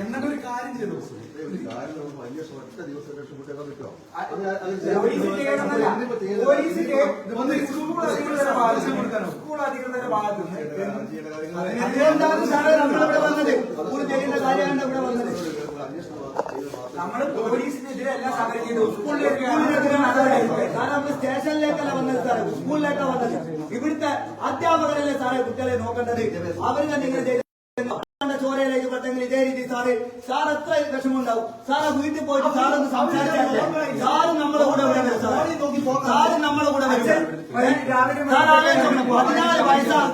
എന്നൊക്കെ ഒരു കാര്യം ചെയ്തു. സ്കൂൾ അധികൃതരുടെ ഭാഗത്ത് നമ്മള് പോലീസിനെതിരെ എല്ലാം സമരം ചെയ്തു. നമ്മൾ സ്റ്റേഷനിലേക്കല്ല വന്നത് സാറേ, സ്കൂളിലേക്കാണ് വന്നത്. ഇവിടുത്തെ അധ്യാപകരല്ലേ സാറേ കുട്ടികളെ നോക്കേണ്ടത്. അവർ തന്നെ ഇങ്ങനെ ചോരയിലേക്ക് പെട്ടെങ്കിൽ ഇതേ രീതി സാറ് എത്ര വിഷമമുണ്ടാവും. സാറ് വീട്ടിൽ പോയിട്ട് സാറൊന്ന് സംസാരിച്ചാലേ സാറ് നമ്മളെ കൂടെ വരും. സാറ് നമ്മളെ കൂടെ വരും. 14 വയസ്സാണ്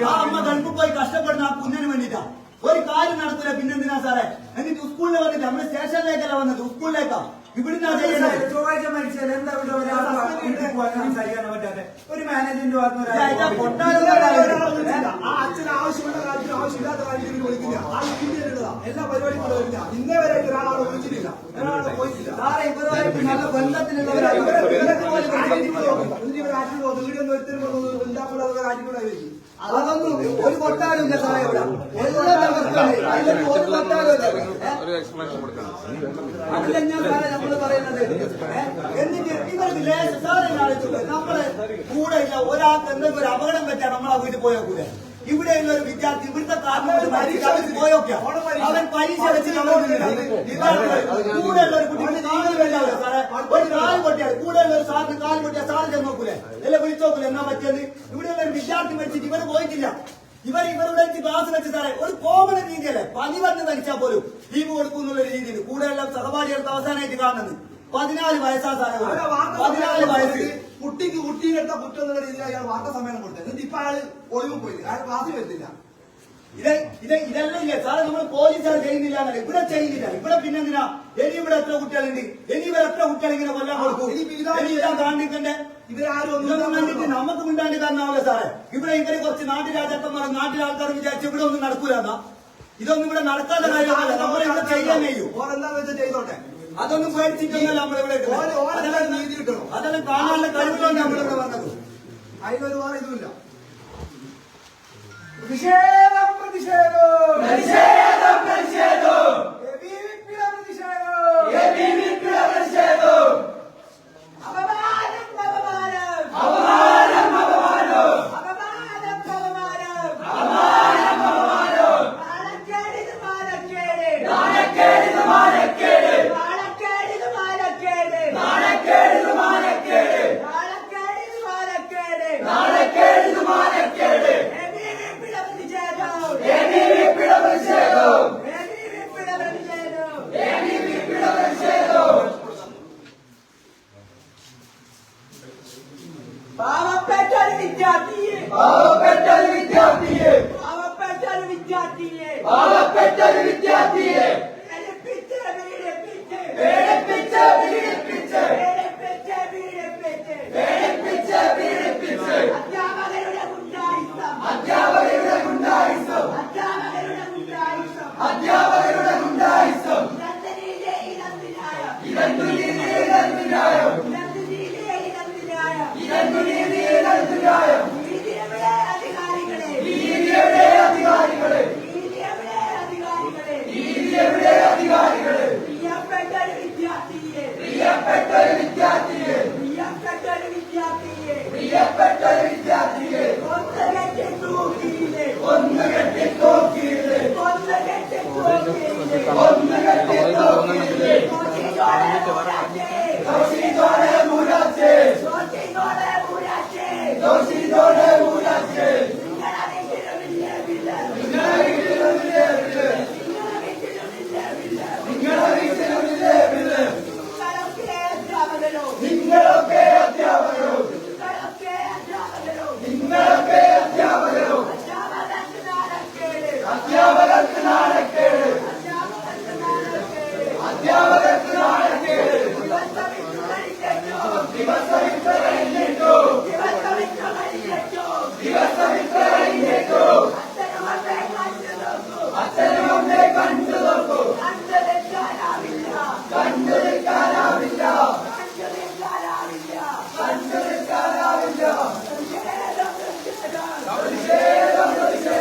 ആ അമ്മ ഗൾഫിൽ പോയി കഷ്ടപ്പെടുന്ന ആ കുഞ്ഞിന് വേണ്ടിയിട്ടാ. ഒരു കാര്യം നടത്തില്ല. പിന്നെന്തിനാ സാറേ? എന്നിട്ട് സ്കൂളിൽ വന്നിട്ട് നമ്മുടെ സ്റ്റേഷനിലേക്കല്ല വന്നത്, സ്കൂളിലേക്കാ. ഇവിടുന്ന് ചൊവ്വാഴ്ച മരിച്ചാൽ എന്താ സംസാരിക്കാൻ പറ്റാതെ ഒരു മാനേജ്മെന്റ് അച്ഛന് ആവശ്യമുള്ള കാര്യത്തിന് ആവശ്യമില്ലാത്ത കാര്യത്തിൽ വിളിക്കില്ല. ആ രീതിയിലുള്ളതാ എല്ലാ പരിപാടികളും വരില്ല. ഇന്നേ വരെ ഒരാളെ വിളിച്ചിട്ടില്ല, ഒരാളെ പോയിട്ടില്ല. നല്ല ബന്ധത്തിലുള്ളവരാണ്. വീടൊന്നും ഒരുത്തരും ഉണ്ടാക്കാനുള്ള കാര്യങ്ങളായിരിക്കും. അതൊന്നും ഒരു കൊട്ടാരമില്ല സാറേ. ഇവിടെ അതിലെന്നാ സാറേ നമ്മള് പറയുന്നത്? എന്നിട്ട് ഇവർക്ക് സാറേ നമ്മളെ കൂടെ ഇല്ല. ഒരാൾക്ക് എന്തെങ്കിലും ഒരു അപകടം പറ്റാൻ നമ്മളാ വീട്ടിൽ പോയാൽ കൂടെ. ഇവിടെയുള്ള ഒരു വിദ്യാർത്ഥി ഇവിടുത്തെ കാരണവർ പോയൊക്കെ അവൻ പരീക്ഷ വെച്ച് കൂടെയുള്ള ഒരു കുട്ടിക്ക് കാല് വേണ്ടാവില്ല സാറേ. ഒരു കാല് പൊട്ടിയാൽ കൂടെയുള്ള ഒരു സാറിന് കാല് പൊട്ടിയാൽ സാറ് ചെന്ന് നോക്കൂലേ, അല്ലെ വിളിച്ചോക്കൂലേ എന്നാ പറ്റിയത്? ഇവിടെയുള്ള ഒരു വിദ്യാർത്ഥി മരിച്ചിട്ട് ഇവര് പോയിട്ടില്ല. ഇവരുടെ ക്ലാസ് വെച്ച് സാറേ ഒരു കോമൺ രീതിയല്ലേ, പനി വന്ന് മരിച്ചാൽ പോലും ലീവ് കൊടുക്കുന്നുള്ള രീതിയിൽ കൂടെയുള്ള സഹപാഠികൾക്ക് അവസാനമായിട്ട് കാണുന്നത്. 14 വയസ്സാ സാറേ. 14 വയസ്സ് കുട്ടിക്ക് കുട്ടിയെടുത്ത കുറ്റം എന്നുള്ള രീതിയിൽ അയാൾ വാർത്താ സമ്മേളനം കൊടുത്തത്. എന്നിട്ട് ഇപ്പൊ അയാൾ ഒളിവ് പോയില്ല, അയാൾ ക്ലാസ്സിൽ വരുന്നില്ല. ഇതെല്ലാം ഇല്ലേ സാറേ? നമ്മൾ പോലീസുകാർ ചെയ്യുന്നില്ല എന്നല്ല, ഇവിടെ ചെയ്യുന്നില്ല. ഇവിടെ പിന്നെന്തിനാ? ഇനി ഇവിടെ എത്ര കുട്ടികളുണ്ട്? ഇനി ഇവർ എത്ര കുട്ടികൾ ഇങ്ങനെ കൊല്ലാൻ കൊടുക്കും? ഇതാ കാണിക്കണ്ടേ? ഇതൊന്നും കണ്ടിട്ട് നമുക്ക് മിണ്ടാണ്ട് കാരണമാവില്ല സാറേ. ഇവിടെ ഇവര് കുറച്ച് നാട്ടുരാജാക്കന്മാർ നാട്ടിലെ ആൾക്കാർ വിചാരിച്ചു ഇവിടെ ഒന്നും നടക്കൂലെന്നാ. ഇതൊന്നും ഇവിടെ നടക്കാത്ത കാര്യമല്ല. നമ്മളിവിടെ ചെയ്യാൻ കഴിയും. ഓരെന്താന്ന് വെച്ചാൽ ചെയ്തോട്ടെ. അതൊന്നും പേടിച്ചിട്ടൊന്നല്ല നമ്മളിവിടെ. അതെല്ലാം കാണാനുള്ള കഴിവുകൊണ്ട് നമ്മളിവിടെ വന്നത്. അതിലൊരു വേറെ ഇതുമില്ല. പ്രതിഷേധം പ്രതിഷേധം പ്രതിഷേധം പ്രതിഷേധം പ്രതിഷേധം അപമാനം അപമാനം അപമാനം അപമാനം അപമാനം അപമാനം അപമാനം അപമാനം മാനക്കേട് മാനക്കേട് നാണക്കേട് മാനക്കേട് മാനക്കേട് മാനക്കേട് നാണക്കേട് മാനക്കേട് നാണക്കേട് മാനക്കേട് നാണക്കേട് മാനക്കേട് പാവപ്പെട്ട ഒരു വിദ്യാർത്ഥിയെ പാവപ്പെട്ട ഒരു വിദ്യാർത്ഥിയെ പാവപ്പെട്ട ഒരു വിദ്യാർത്ഥിയെ പാവപ്പെട്ട ഒരു വിദ്യാർത്ഥിയെ പീഡിപ്പിച്ച് പീഡിപ്പിച്ച് പീഡിപ്പിച്ച് പീഡിപ്പിച്ച് പീഡിപ്പിച്ച് പീഡിപ്പിച്ച് പീഡിപ്പിച്ച് പീഡിപ്പിച്ച് അധ്യാപകരുടെ ഗുണ്ടായിസം അധ്യാപകരുടെ ഗുണ്ടായിസം അധ്യാപകരുടെ ഗുണ്ടായിസം അധ്യാപകരുടെ ഗുണ്ടായിസം ഇതെന്തു നീതിയിലെന്തിനായോ ഇതെന്തു നീതിയിലെന്തിനായോ ഇതെന്തു നീതിയിലെന്തിനായോ ഇതെന്തു നീതിയിലെന്തിനായോ നീതിയെവിടെ അധികാരികളെ നീതിയെവിടെ അധികാരികളെ നീതിയെവിടെ അധികാരികളെ നീതിയെവിടെ അധികാരികളെ പ്രിയപ്പെട്ട ഒരു വിദ്യാർത്ഥിയെ പ്രിയപ്പെട്ട ഒരു വിദ്യാർത്ഥിയെ പ്രിയപ്പെട്ട ഒരു വിദ്യാർത്ഥിയെ പ്രിയപ്പെട്ട ഒരു വിദ്യാർത്ഥിയെ ഒന്ന് കെട്ടി തൂക്കിയില്ലേ ഒന്ന് കെട്ടി തൂക്കിയില്ലേ ഒന്ന് കെട്ടി തൂക്കിയില്ലേ ഒന്ന് കെട്ടി തൂക്കിയില്ലേ ദോഷിയോടെ മൂരാച്ചേ ദോഷിയോടെ മൂരാച്ചേ ദോഷിയോടെ മൂരാച്ചേ നിങ്ങളെ വീട്ടിലുമില്ലേ വില്ല നിങ്ങളെ വീട്ടിലുമില്ലേ വില്ല് നിങ്ങളെ വീട്ടിലുമില്ലേ വില്ല നിങ്ങളെ വീട്ടിലുമില്ലേ വില്ല് നിങ്ങളൊക്കെ അധ്യാപകരോ നിങ്ങളൊക്കെ അധ്യാപകരോ നിങ്ങളൊക്കെ അധ്യാപകരോ നിങ്ങളൊക്കെ അധ്യാപകരോ അധ്യാപകർക്ക് നാണക്കേട് അധ്യാപകർക്ക് നാണക്കേട് അധ്യാപകർക്ക് നാണക്കേട് അധ്യാപകർക്ക് നാണക്കേട് ദിവസമിട്ട് കഴിഞ്ഞിട്ടോ ദിവസമിട്ട് കഴിഞ്ഞിട്ടോ ദിവസമിട്ട് കഴിഞ്ഞിട്ടോ ദിവസമിട്ട് കഴിഞ്ഞിട്ടോ അച്ഛനും അമ്മയെ കണ്ടു നോക്കൂ അച്ഛനും അമ്മയെ കണ്ടു നോക്കൂ കണ്ടു നിൽക്കാനാവില്ല കണ്ടു നിൽക്കാനാവില്ല കണ്ടു നിൽക്കാനാവില്ല കണ്ടു നിൽക്കാനാവില്ല പ്രതിഷേധം പ്രതിഷേധം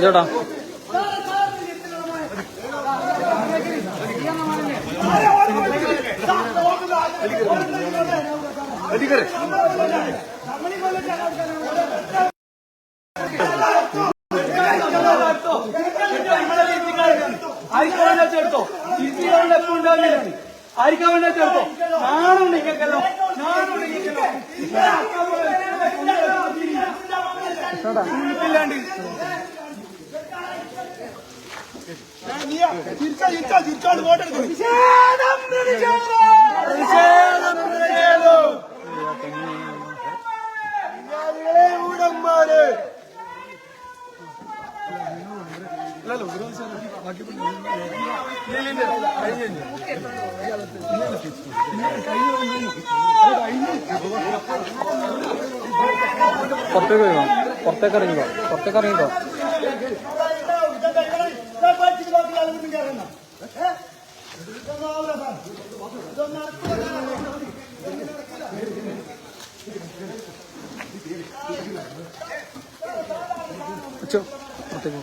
ചേട്ടാ ചേർത്തോ എപ്പോഴും ഉണ്ടാവില്ല ആയിരിക്കാൻ വേണ്ട ചേർത്തോ നാണുണ്ടെങ്കിലോ നാണുണ്ടെങ്കിലാണ്ട് തിരിച്ചോണ്ട് വോട്ടെടുക്കും ഊടന്മാര് പുറത്തേക്ക് പോയോ പുറത്തേക്ക് ഇറങ്ങിക്കോ പുറത്തേക്ക് ഇറങ്ങിക്കോ പുറത്തേക്ക് പോ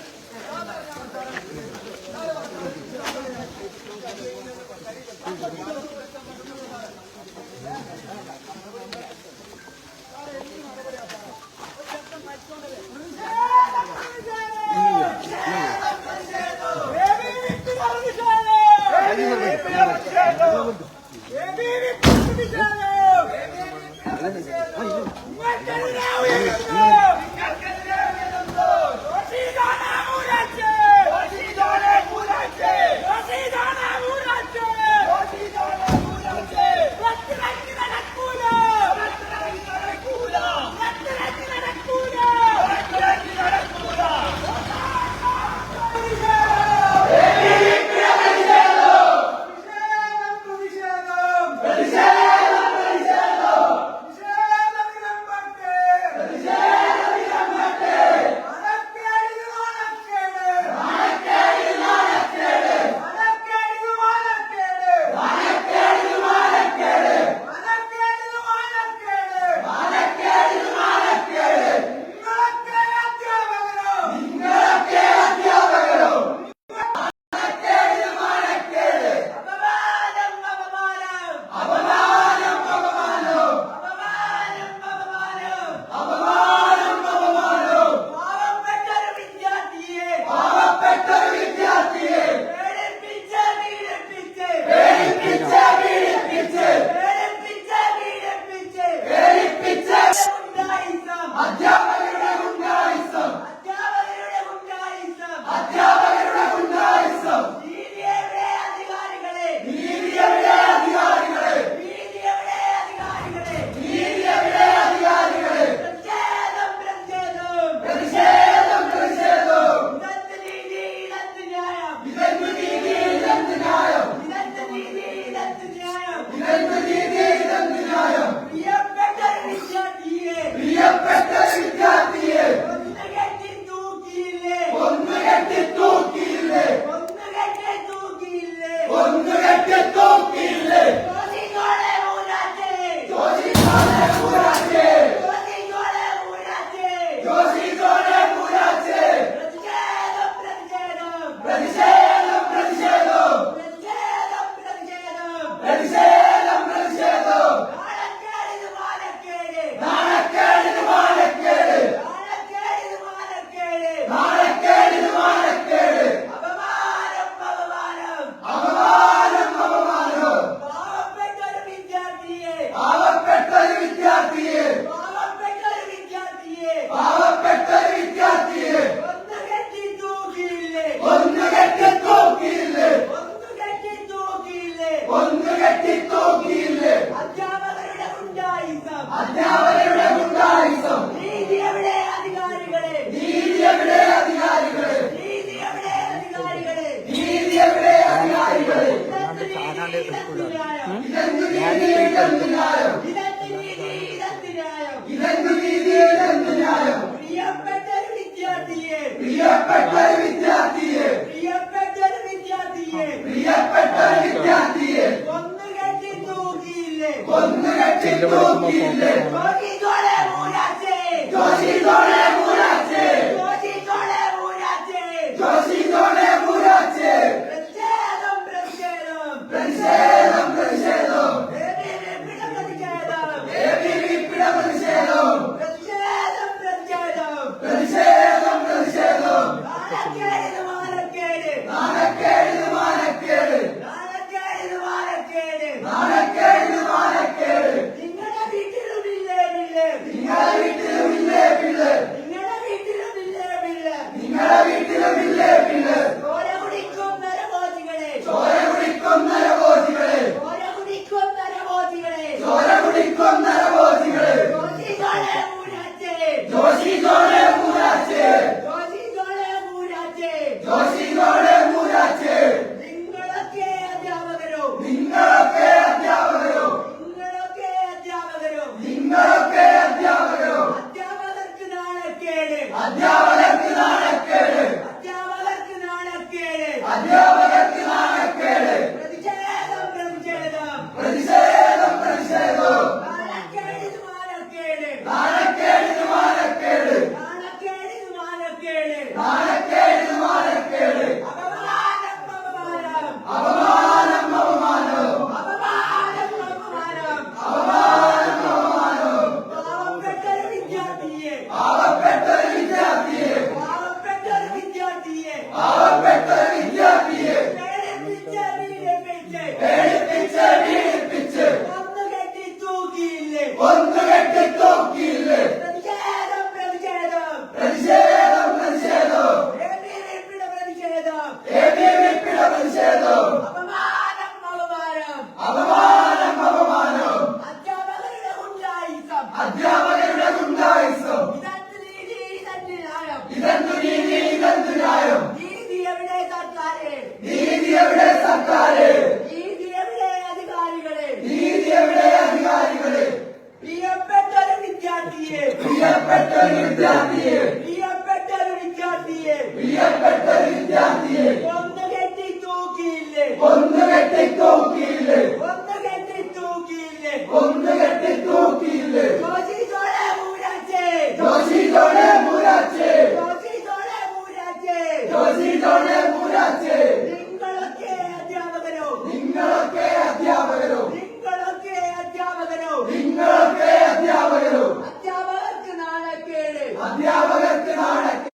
ഒന്ന് കെട്ടി തൂക്കിയില്ലേ ഒന്ന് കെട്ടി തൂക്കിയില്ലേ ഒന്ന് കെട്ടി തൂക്കിയില്ലേ ജോസി ജോളെ മൂരാച്ചേ ജോസി ജോളെ മൂരാച്ചേ ജോസി ജോളെ മൂരാച്ചേ ജോസി ജോളെ മൂരാച്ചേ നിങ്ങളൊക്കെ അധ്യാപകരോ നിങ്ങളൊക്കെ അധ്യാപകരോ നിങ്ങളൊക്കെ അധ്യാപകരോ നിങ്ങളൊക്കെ അധ്യാപകരോ അധ്യാപകർക്ക് നാണക്കേട് അധ്യാപകർക്ക് നാണക്കേട്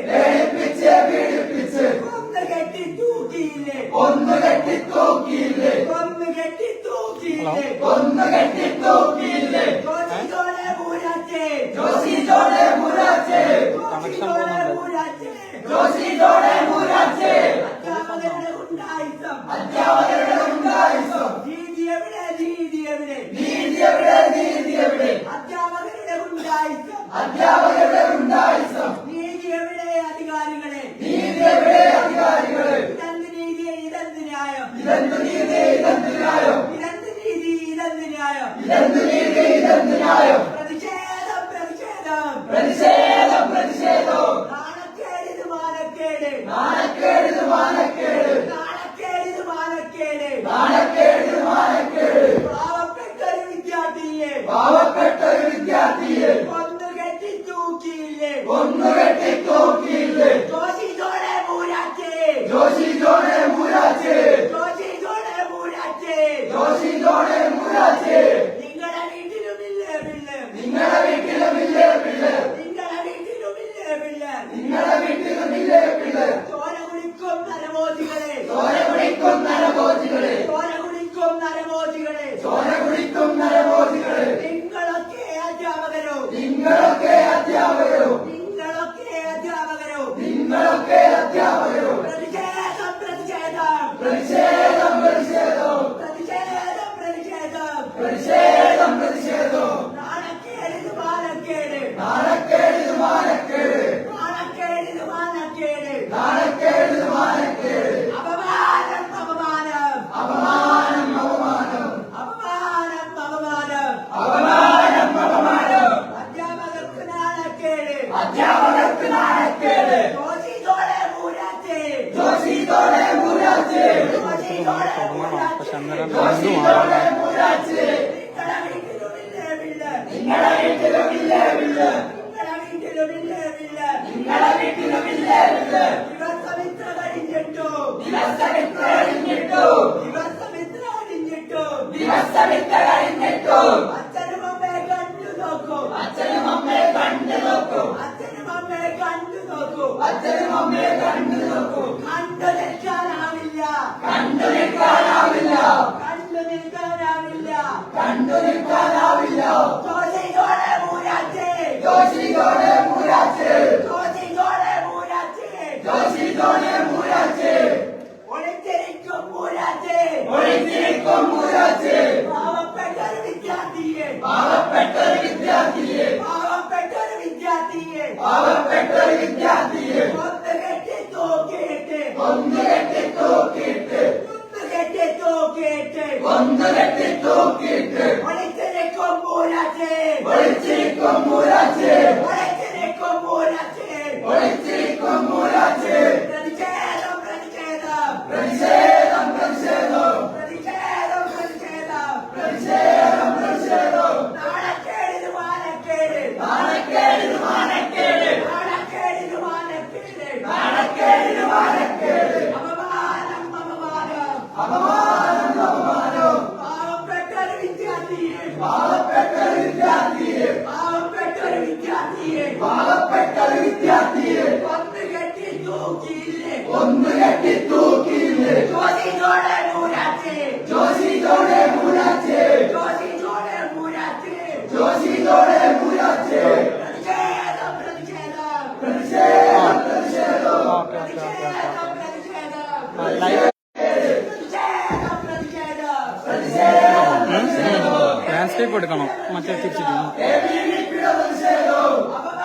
പേടിപ്പിച്ച് പീഡിപ്പിച്ച് ഒന്ന് കെട്ടി തൂക്കിയില്ലേ ഒന്ന് കെട്ടി തൂക്കിയില്ലേ ഒന്ന് കെട്ടി തൂക്കിയില്ലേ ഒന്ന് കെട്ടി തൂക്കിയില്ലേ ജോസി ജോളെ മൂരാച്ചേ ജോസി ജോളെ മൂരാച്ചേ ജോസി ജോളെ മൂരാച്ചേ ജോസി ജോളെ മൂരാച്ചേ അധ്യാപകരുടെ ഉണ്ടായിസം അധ്യാപകരുടെ ഉണ്ടായിസം നീതി എവിടെ നീതി എവിടെ നീതി എവിടെ നീതി എവിടെ അധ്യാപകരുടെ ഉണ്ടായിസം അധ്യാപകരുടെ ഉണ്ടായിസം നീതി എവിടെ അധികാരികളെ നീതി എവിടെ അധികാരികളെ ഇതെന്ത് നീതി ഇതെന്ത് ന്യായം ഇതെന്ത് നീതി ഇതെന്ത് ന്യായം ഇതെന്ത് നീതി ഇതെന്ത് ന്യായം ഇതെന്ത് നീതി ഇതെന്ത് ന്യായം പ്രതിഷേധം പ്രതിഷേധം പ്രതിഷേധം പ്രതിഷേധം നാണക്കേട് ഇത് മാനക്കേട് നാണക്കേട് ഇത് മാനക്കേട് നാണക്കേട് ഇത് മാനക്കേട് നാണക്കേട് ഇത് മാനക്കേട് പാവപ്പെട്ട ഒരു വിദ്യാർത്ഥിയെ പാവപ്പെട്ട ഒരു വിദ്യാർത്ഥിയെ ഒന്ന് കെട്ടി തൂക്കിയില്ലേ ഒന്ന് കെട്ടി തൂക്കിയില്ലേ ജോസി ജോളെ മൂരാച്ചേ ജോസി ജോളെ മൂരാച്ചേ ജോസി ജോളെ മൂരാച്ചേ ജോസി ജോളെ മൂരാച്ചേ നിങ്ങളുടെ വീട്ടിലുമില്ലേ പിള്ളേ നിങ്ങളുടെ വീട്ടിലുമില്ലേ പിള്ളേ നിങ്ങളുടെ വീട്ടിലുമില്ലേ പിള്ളേ നിങ്ങളുടെ വീട്ടിലുമില്ലേ പിള്ളേ ചോര കുടിക്കും നരമോദികളെ ചോര കുടിക്കും നരഭോജികളെ ചോര കുടിക്കും നരമോദികളെ ചോര കുടിക്കും നരഭോജികളെ നിങ്ങളൊക്കെ അധ്യാപകരോ നിങ്ങളൊക്കെ അധ്യാപകരോ നിങ്ങളൊക്കെ അധ്യാപകരോ നിങ്ങളൊക്കെ അധ്യാപകരോ പ്രതിഷേധം പ്രതിഷേധം പ്രതിഷേധം പ്രതിഷേധം പ്രതിഷേധം പ്രതിഷേധം പ്രതിഷേധം പ്രതിഷേധം നാണക്കേട് ഇത് മാനക്കേട് നാണക്കേട് ഇത് മാനക്കേട് നാണക്കേട് ഇത് മാനക്കേട് നാണക്കേട് ഇത് മാനക്കേട് അപമാനം അപമാനം അപമാനം അപമാനം അപമാനം അപമാനം അപമാനം അപമാനം അധ്യാപകർക്ക് നാണക്കേട് അധ്യാപകർക്ക് നാണക്കേട് ജോസി ജോളെ മൂരാച്ചേ ജോസി ജോളെ മൂരാച്ചേ ജോസി ജോളെ പക്ഷെ മൂരാച്ചേ അന്നേരം ജോസി ജോളെ മൂരാച്ചേ നിങ്ങളുടെ വീട്ടിലുമില്ലേ പിള്ളേ നിങ്ങളുടെ വീട്ടിലുമില്ലേ പിള്ളേ നിങ്ങളുടെ വീട്ടിലുമില്ലേ പിള്ളേ നിങ്ങളുടെ വീട്ടിലുമില്ലേ പിള്ളേ ദിവസം ഇത്ര കഴിഞ്ഞിട്ടോ ദിവസം ഇത്ര കഴിഞ്ഞിട്ടോ ദിവസം ഇത്ര കഴിഞ്ഞിട്ടോ ദിവസം ഇത്ര കഴിഞ്ഞിട്ടോ അച്ഛനും അമ്മയെ കണ്ടു നോക്കൂ അച്ഛനും അമ്മയെ കണ്ടു നോക്കൂ അച്ഛനും അമ്മയെ കണ്ടു നോക്കൂ അച്ഛനും അമ്മയെ കണ്ടു നോക്കൂ കണ്ടു നിൽക്കാനാവില്ല കണ്ടു നിൽക്കാനാവില്ല കണ്ടു നിൽക്കാനാവില്ല കണ്ടു നിൽക്കാനാവില്ല ജോസി ജോളെ മൂരാച്ചേ ജോസി ജോളെ മൂരാച്ചേ ജോസി ജോളെ മൂരാച്ചേ ജോസി ജോളെ മൂരാച്ചേ ഒളിച്ചിരിക്കും മൂരാച്ചേ ഒളിച്ചിരിക്കും മൂരാച്ചേ പാവപ്പെട്ട ഒരു വിദ്യാർത്ഥിയെ പാവപ്പെട്ട ഒരു വിദ്യാർത്ഥിയെ പാവപ്പെട്ട ഒരു വിദ്യാർത്ഥിയെ പാവപ്പെട്ട ഒരു വിദ്യാർത്ഥിയെ ഒന്ന് കെട്ടി തൂക്കിയിട്ട് ഒന്ന് കെട്ടി തൂക്കിയിട്ട് ഒന്ന് കെട്ടി തൂക്കിയിട്ട് ഒന്ന് കെട്ടി തൂക്കിയിട്ട് ഒളിച്ചിരിക്കും മൂരാച്ചേ ഒളിച്ചിരിക്കും മൂരാച്ചേ ഒളിച്ചിരിക്കും മൂരാച്ചേ ഒളിച്ചിരിക്കും മൂരാച്ചേ പ്രതിഷേധം പ്രതിഷേധം പ്രതിഷേധം പ്രതിഷേധം പ്രതിഷേധം പ്രതിഷേധം പ്രതിഷേധം പ്രതിഷേധം നാണക്കേട് ഇത് മാനക്കേട് നാണക്കേട് ഇത് മാനക്കേട് നാണക്കേട് ഇത് മാനക്കേട് നാണക്കേട് ഇത് മാനക്കേട് അപമാനം അപമാനം അപമാനം അപമാനം പാവപ്പെട്ട ഒരു വിദ്യാർത്ഥിയെ പാവപ്പെട്ട ഒരു വിദ്യാർത്ഥിയെ പാവപ്പെട്ട ഒരു വിദ്യാർത്ഥിയെ പാവപ്പെട്ട ഒരു വിദ്യാർത്ഥിയെ ഒന്ന് കെട്ടി തൂക്കിയില്ലേ ഒന്ന് കെട്ടി തൂക്കിയില്ലേ ജോസി ജോളെ മൂരാച്ചേ ജോസി ജോളെ മൂരാച്ചേ ജോസി ജോളെ മൂരാച്ചേ ജോസി ജോളെ മൂരാച്ചേ പ്രതിഷേധം പ്രതിഷേധം പ്രതിഷേധം പ്രതിഷേധം ഓക്കെ ഓക്കെ ഓക്കെ പ്രതിഷേധം ഓക്കെ പ്രതിഷേധം ലൈവ് പ്രതിഷേധം പ്രതിഷേധം ലാൻഡ്സ്കേപ്പ് എടുക്കണം മറ്റേ തിരിച്ചിരിക്കണം പ്രതിഷേധം അപമാനം